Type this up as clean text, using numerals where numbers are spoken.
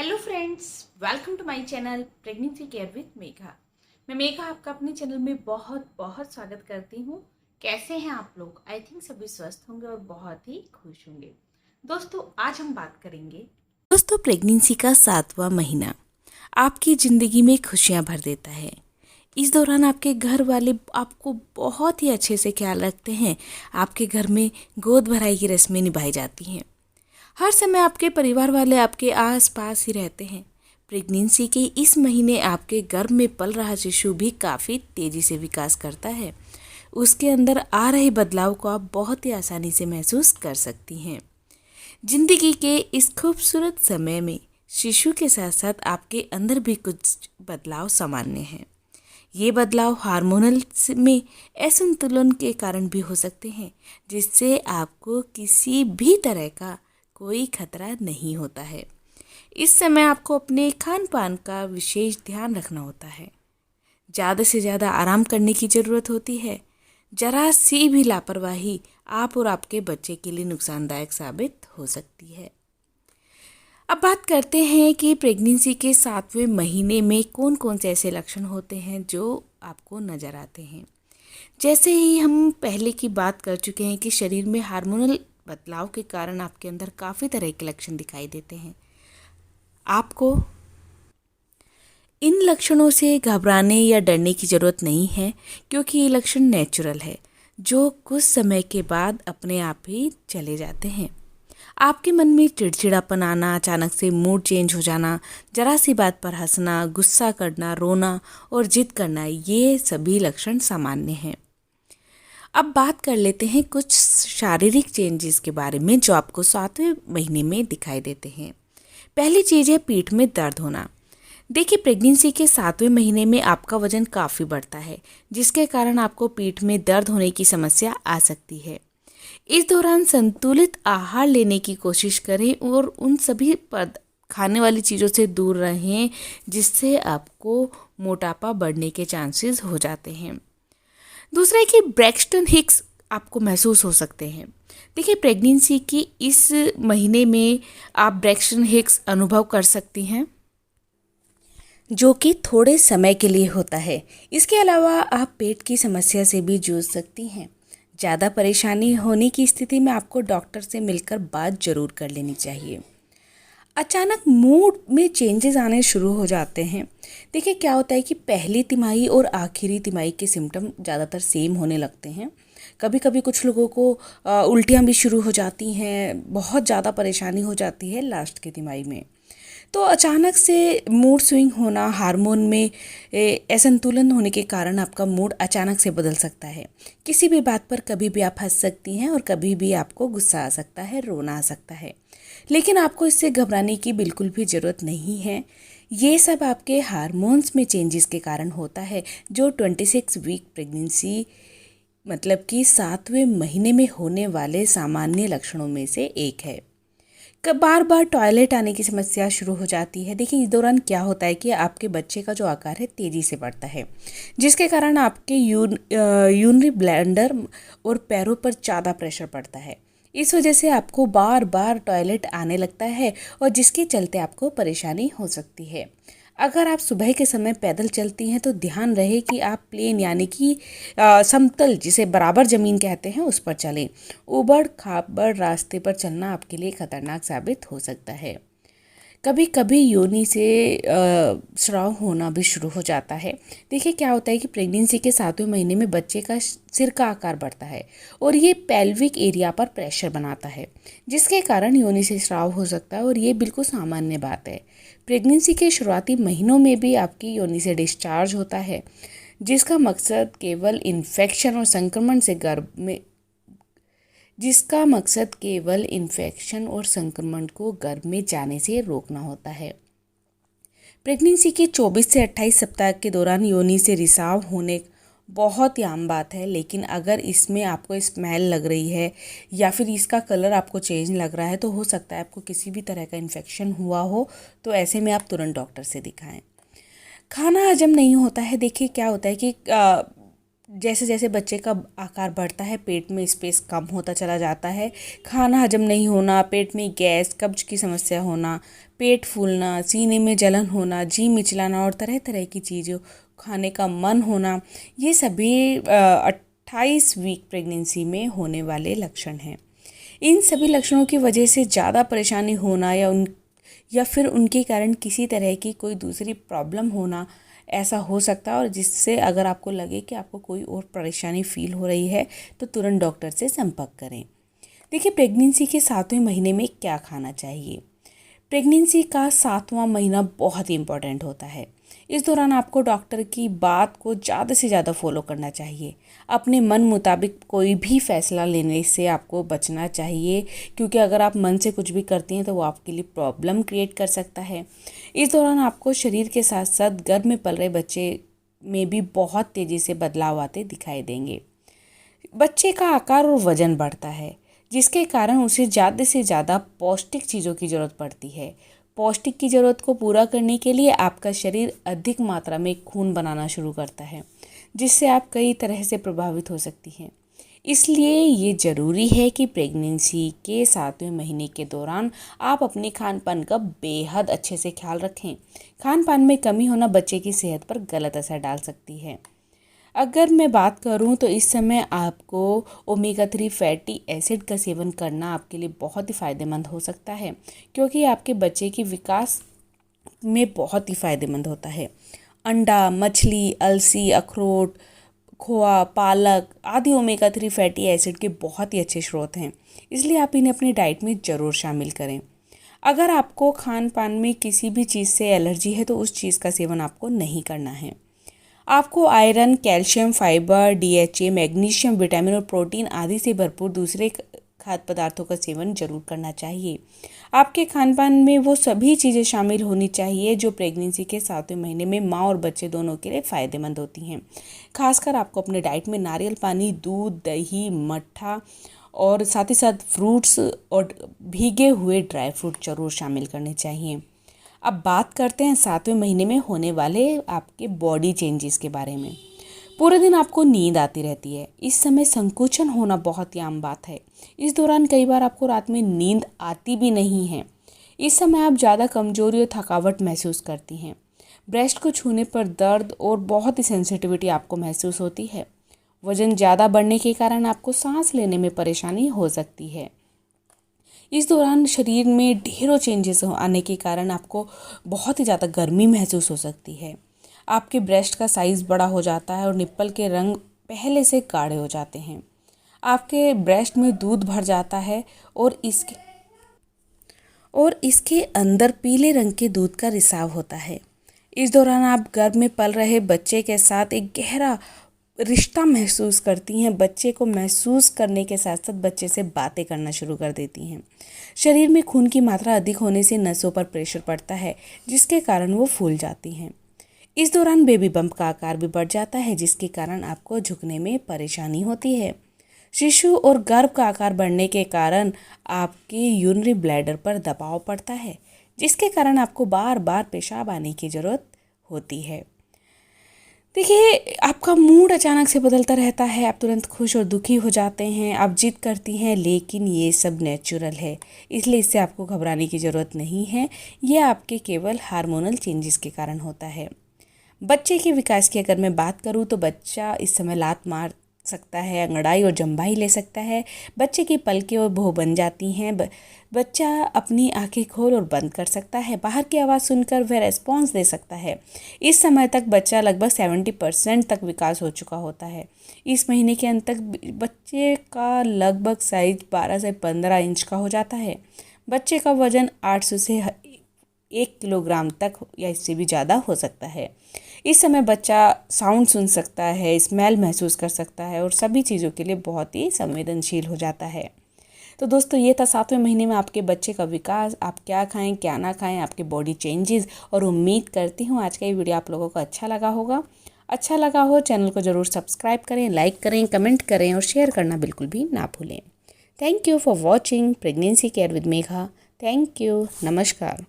Hello friends, welcome to my channel pregnancy care with Megha. मैं मेघा आपका अपने चैनल में बहुत बहुत स्वागत करती हूँ। कैसे हैं आप लोग? आई थिंक सभी स्वस्थ होंगे और बहुत ही खुश होंगे। दोस्तों, आज हम बात करेंगे प्रेगनेंसी का 7वां महीना आपकी ज़िंदगी में खुशियाँ भर देता है। इस दौरान आपके घर वाले आपको बहुत ही अच्छे से ख्याल रखते हैं। आपके घर में गोद भराई की रस्में निभाई जाती हैं। हर समय आपके परिवार वाले आपके आस पास ही रहते हैं। प्रेगनेंसी के इस महीने आपके गर्भ में पल रहा शिशु भी काफ़ी तेज़ी से विकास करता है। उसके अंदर आ रहे बदलाव को आप बहुत ही आसानी से महसूस कर सकती हैं। जिंदगी के इस खूबसूरत समय में शिशु के साथ साथ आपके अंदर भी कुछ बदलाव सामान्य हैं। ये बदलाव हार्मोनल में असंतुलन के कारण भी हो सकते हैं, जिससे आपको किसी भी तरह का कोई खतरा नहीं होता है। इस समय आपको अपने खान पान का विशेष ध्यान रखना होता है। ज़्यादा से ज़्यादा आराम करने की ज़रूरत होती है। जरा सी भी लापरवाही आप और आपके बच्चे के लिए नुकसानदायक साबित हो सकती है। अब बात करते हैं कि प्रेगनेंसी के 7वें महीने में कौन कौन से ऐसे लक्षण होते हैं जो आपको नज़र आते हैं। जैसे ही हम पहले की बात कर चुके हैं कि शरीर में हार्मोनल बदलाव के कारण आपके अंदर काफ़ी तरह के लक्षण दिखाई देते हैं। आपको इन लक्षणों से घबराने या डरने की ज़रूरत नहीं है, क्योंकि ये लक्षण नेचुरल है जो कुछ समय के बाद अपने आप ही चले जाते हैं। आपके मन में चिड़चिड़ापन आना, अचानक से मूड चेंज हो जाना, जरा सी बात पर हंसना, गुस्सा करना, रोना और जिद करना, ये सभी लक्षण सामान्य हैं। अब बात कर लेते हैं कुछ शारीरिक चेंजेस के बारे में जो आपको 7वें महीने में दिखाई देते हैं। पहली चीज़ है पीठ में दर्द होना। देखिए, प्रेगनेंसी के 7वें महीने में आपका वजन काफ़ी बढ़ता है, जिसके कारण आपको पीठ में दर्द होने की समस्या आ सकती है। इस दौरान संतुलित आहार लेने की कोशिश करें और उन सभी खाने वाली चीज़ों से दूर रहें जिससे आपको मोटापा बढ़ने के चांसेस हो जाते हैं। दूसरा है कि ब्रैक्सटन हिक्स आपको महसूस हो सकते हैं। देखिए, प्रेगनेंसी की इस महीने में आप ब्रैक्सटन हिक्स अनुभव कर सकती हैं, जो कि थोड़े समय के लिए होता है। इसके अलावा आप पेट की समस्या से भी जूझ सकती हैं। ज़्यादा परेशानी होने की स्थिति में आपको डॉक्टर से मिलकर बात जरूर कर लेनी चाहिए। अचानक मूड में चेंजेस आने शुरू हो जाते हैं। देखिए, क्या होता है कि पहली तिमाही और आखिरी तिमाही के सिम्टम ज़्यादातर सेम होने लगते हैं। कभी कभी कुछ लोगों को उल्टियाँ भी शुरू हो जाती हैं, बहुत ज़्यादा परेशानी हो जाती है लास्ट की तिमाही में। तो अचानक से मूड स्विंग होना, हार्मोन में असंतुलन होने के कारण आपका मूड अचानक से बदल सकता है। किसी भी बात पर कभी भी आप हंस सकती हैं और कभी भी आपको गुस्सा आ सकता है, रोना आ सकता है। लेकिन आपको इससे घबराने की बिल्कुल भी ज़रूरत नहीं है। ये सब आपके हार्मोन्स में चेंजेस के कारण होता है, जो 26 वीक प्रेगनेंसी मतलब कि 7वें महीने में होने वाले सामान्य लक्षणों में से एक है। बार बार टॉयलेट आने की समस्या शुरू हो जाती है। देखिए, इस दौरान क्या होता है कि आपके बच्चे का जो आकार है तेज़ी से बढ़ता है, जिसके कारण आपके यूरिनरी ब्लैडर और पैरों पर ज़्यादा प्रेशर पड़ता है। इस वजह से आपको बार बार टॉयलेट आने लगता है और जिसके चलते आपको परेशानी हो सकती है। अगर आप सुबह के समय पैदल चलती हैं तो ध्यान रहे कि आप प्लेन यानी कि समतल, जिसे बराबर ज़मीन कहते हैं, उस पर चलें। ऊबड़ खाबड़ रास्ते पर चलना आपके लिए खतरनाक साबित हो सकता है। कभी कभी योनि से स्राव होना भी शुरू हो जाता है। देखिए, क्या होता है कि प्रेगनेंसी के 7वें महीने में बच्चे का सिर का आकार बढ़ता है और ये पेल्विक एरिया पर प्रेशर बनाता है, जिसके कारण योनि से स्राव हो सकता है और ये बिल्कुल सामान्य बात है। प्रेगनेंसी के शुरुआती महीनों में भी आपकी योनि से डिस्चार्ज होता है, जिसका मकसद केवल इन्फेक्शन और संक्रमण से गर्भ में जिसका मकसद केवल इन्फेक्शन और संक्रमण को गर्भ में जाने से रोकना होता है। प्रेगनेंसी के 24 से 28 सप्ताह के दौरान योनि से रिसाव होने बहुत ही आम बात है, लेकिन अगर इसमें आपको स्मेल लग रही है या फिर इसका कलर आपको चेंज लग रहा है तो हो सकता है आपको किसी भी तरह का इन्फेक्शन हुआ हो। तो ऐसे में आप तुरंत डॉक्टर से दिखाएं। खाना हजम नहीं होता है। देखिए, क्या होता है कि जैसे जैसे बच्चे का आकार बढ़ता है पेट में स्पेस कम होता चला जाता है, खाना हजम नहीं होना, पेट में गैस कब्ज की समस्या होना, पेट फूलना, सीने में जलन होना, जी मिचलाना और तरह तरह की चीज़ों खाने का मन होना, ये सभी 28 वीक प्रेगनेंसी में होने वाले लक्षण हैं। इन सभी लक्षणों की वजह से ज़्यादा परेशानी होना या फिर उनके कारण किसी तरह की कोई दूसरी प्रॉब्लम होना ऐसा हो सकता है, और जिससे अगर आपको लगे कि आपको कोई और परेशानी फील हो रही है तो तुरंत डॉक्टर से संपर्क करें। देखिए, प्रेगनेंसी के 7वें महीने में क्या खाना चाहिए। प्रेगनेंसी का 7वां महीना बहुत ही इम्पॉर्टेंट होता है। इस दौरान आपको डॉक्टर की बात को ज़्यादा से ज़्यादा फॉलो करना चाहिए। अपने मन मुताबिक कोई भी फैसला लेने से आपको बचना चाहिए, क्योंकि अगर आप मन से कुछ भी करती हैं तो वो आपके लिए प्रॉब्लम क्रिएट कर सकता है। इस दौरान आपको शरीर के साथ साथ गर्भ में पल रहे बच्चे में भी बहुत तेज़ी से बदलाव आते दिखाई देंगे। बच्चे का आकार और वजन बढ़ता है, जिसके कारण उसे ज़्यादा से ज़्यादा पौष्टिक चीज़ों की ज़रूरत पड़ती है। पौष्टिक की ज़रूरत को पूरा करने के लिए आपका शरीर अधिक मात्रा में खून बनाना शुरू करता है, जिससे आप कई तरह से प्रभावित हो सकती हैं। इसलिए ये ज़रूरी है कि प्रेगनेंसी के 7वें महीने के दौरान आप अपने खान पान का बेहद अच्छे से ख्याल रखें। खान पान में कमी होना बच्चे की सेहत पर गलत असर डाल सकती है। अगर मैं बात करूं तो इस समय आपको ओमेगा 3 फैटी एसिड का सेवन करना आपके लिए बहुत ही फ़ायदेमंद हो सकता है, क्योंकि आपके बच्चे की विकास में बहुत ही फ़ायदेमंद होता है। अंडा, मछली, अलसी, अखरोट, खोआ, पालक आदि ओमेगा 3 फैटी एसिड के बहुत ही अच्छे स्रोत हैं, इसलिए आप इन्हें अपनी डाइट में ज़रूर शामिल करें। अगर आपको खान पान में किसी भी चीज़ से एलर्जी है तो उस चीज़ का सेवन आपको नहीं करना है। आपको iron, calcium, fibre, DHA, magnesium, vitamin और प्रोटीन आदि से भरपूर दूसरे खाद्य पदार्थों का सेवन जरूर करना चाहिए। आपके खान पान में वो सभी चीज़ें शामिल होनी चाहिए जो प्रेगनेंसी के 7वें महीने में माँ और बच्चे दोनों के लिए फ़ायदेमंद होती हैं। खासकर आपको अपने डाइट में नारियल पानी, दूध, दही, मट्ठा और साथ ही साथ फ्रूट्स और भीगे हुए ड्राई फ्रूट जरूर शामिल करने चाहिए। अब बात करते हैं 7वें महीने में होने वाले आपके बॉडी चेंजेस के बारे में। पूरे दिन आपको नींद आती रहती है। इस समय संकोचन होना बहुत ही आम बात है। इस दौरान कई बार आपको रात में नींद आती भी नहीं है। इस समय आप ज़्यादा कमजोरी और थकावट महसूस करती हैं। ब्रेस्ट को छूने पर दर्द और बहुत ही सेंसिटिविटी आपको महसूस होती है। वजन ज़्यादा बढ़ने के कारण आपको सांस लेने में परेशानी हो सकती है। इस दौरान शरीर में ढेरों चेंजेस आने के कारण आपको बहुत ही ज़्यादा गर्मी महसूस हो सकती है। आपके ब्रेस्ट का साइज़ बड़ा हो जाता है और निप्पल के रंग पहले से गाढ़े हो जाते हैं। आपके ब्रेस्ट में दूध भर जाता है और इसके अंदर पीले रंग के दूध का रिसाव होता है। इस दौरान आप गर्भ में पल रहे बच्चे के साथ एक गहरा रिश्ता महसूस करती हैं। बच्चे को महसूस करने के साथ साथ बच्चे से बातें करना शुरू कर देती हैं। शरीर में खून की मात्रा अधिक होने से नसों पर प्रेशर पड़ता है, जिसके कारण वो फूल जाती हैं। इस दौरान बेबी बम्प का आकार भी बढ़ जाता है, जिसके कारण आपको झुकने में परेशानी होती है। शिशु और गर्भ का आकार बढ़ने के कारण आपके यूरिनरी ब्लैडर पर दबाव पड़ता है, जिसके कारण आपको बार बार पेशाब आने की ज़रूरत होती है। देखिए, आपका मूड अचानक से बदलता रहता है। आप तुरंत खुश और दुखी हो जाते हैं, आप जिद करती हैं, लेकिन ये सब नेचुरल है, इसलिए इससे आपको घबराने की ज़रूरत नहीं है। ये आपके केवल हार्मोनल चेंजेस के कारण होता है। बच्चे के विकास की अगर मैं बात करूँ तो बच्चा इस समय लात मार सकता है, अंगड़ाई और जम्बाई ले सकता है। बच्चे की पलकें और भौं बन जाती हैं। बच्चा अपनी आंखें खोल और बंद कर सकता है। बाहर की आवाज़ सुनकर वह रेस्पॉन्स दे सकता है। इस समय तक बच्चा लगभग 70% तक विकास हो चुका होता है। इस महीने के अंत तक बच्चे का लगभग साइज 12 से 15 इंच का हो जाता है। बच्चे का वजन 800 से 1 किलोग्राम तक या इससे भी ज़्यादा हो सकता है। इस समय बच्चा साउंड सुन सकता है, स्मेल महसूस कर सकता है और सभी चीज़ों के लिए बहुत ही संवेदनशील हो जाता है। तो दोस्तों, ये था 7वें महीने में आपके बच्चे का विकास। आप क्या खाएं, क्या ना खाएं, आपके बॉडी चेंजेस, और उम्मीद करती हूँ आज का ये वीडियो आप लोगों को अच्छा लगा होगा। अच्छा लगा हो चैनल को ज़रूर सब्सक्राइब करें, लाइक करें, कमेंट करें और शेयर करना बिल्कुल भी ना भूलें। Thank you for watching pregnancy care with Megha. Thank you. नमस्कार।